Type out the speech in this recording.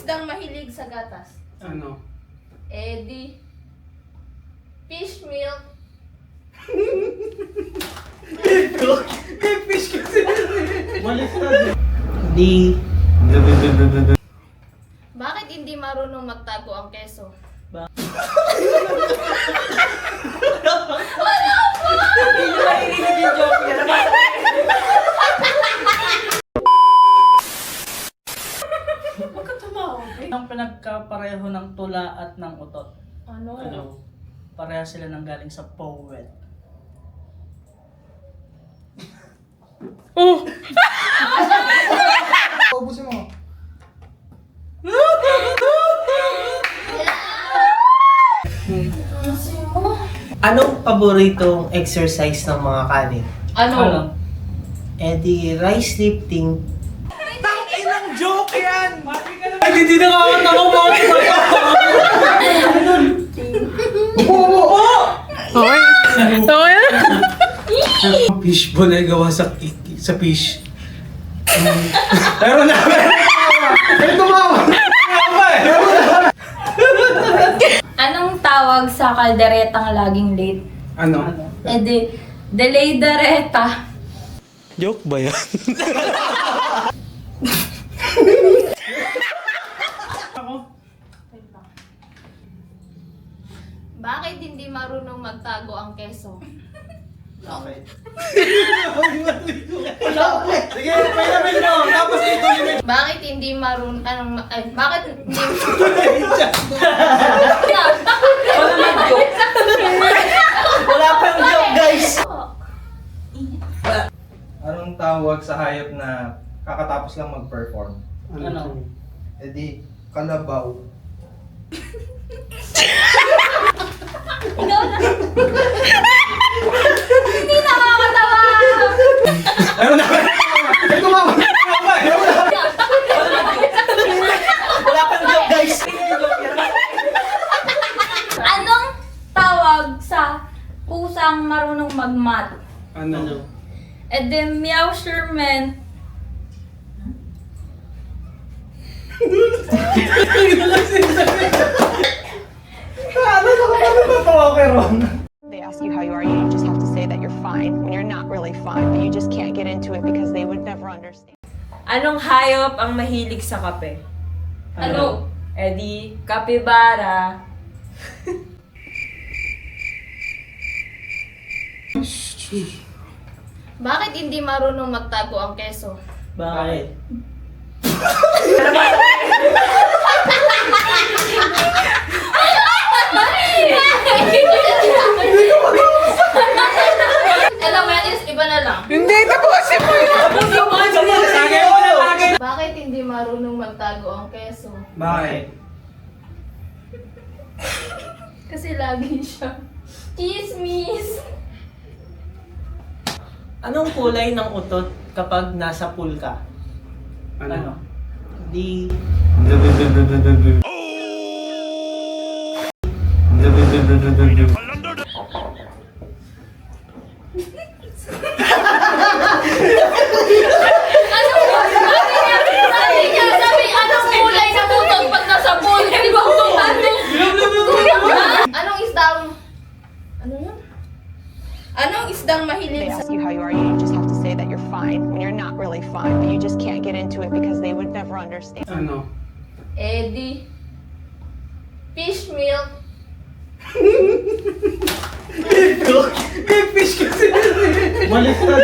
isdang mahilig sa gatas? Ano? Eddie. Fish milk. May fish kasi. Baliktad. Di. Bakit hindi marunong magtago ang keso? Hindi nyo maririnig yung joke niya. Huwag ka tumawa. Ang pinagkapareho ng tula at ng utot. Ano? Pareha sila nang galing sa poet. Ubusin mo. Anong paboritong exercise ng mga kanin? Ano? Eh di rice lifting. Inang joke yan! Ay, hindi na kakatawa mo. Fishball ay gawa sa fish. Pero na! Pero tumawa! Anong tawag sa kalderetang laging late? Ano? Eddie. Delaydereta. Joke ba yan? Bakit hindi marunong magtago ang keso? Sige, payamin mo! Tapos ituloy mo! Bakit hindi marunong bakit hindi Wala pang joke, guys. Anong tawag sa hayop na kakatapos lang mag-perform? Ano? E di, kalabaw. Hindi nakakatawa! Pero na! Pero tumawa! Wala pang joke, guys. Anong tawag sa pusang marunong magmat? Ano? Eddie Measurement. They ask you how you are, you just have to say that you're fine when you're not really fine, but you just can't get into it because they would never understand. Anong hayop ang mahilig sa kape? Ano? Eddie, kapibara. Bakit hindi marunong magtago ang keso? Bakit? Alam mo yan, iba na lang. Hindi! Tapusin mo yun! Bakit hindi marunong magtago ang keso? Bakit? Kasi lagi siya chismis. Anong kulay ng utot kapag nasa pool ka? Ano? Di. Sabi, anong kulay na utog pag nasa pool? Di ba kung anong isdang... Ano yun? Anong isdang They mahilig sa... ask you how you are, you just have to say that you're fine when you're not really fine, but you just can't get into it because they would never understand. Ano? Eddie. Fish milk. May fish kasi. Baliktad.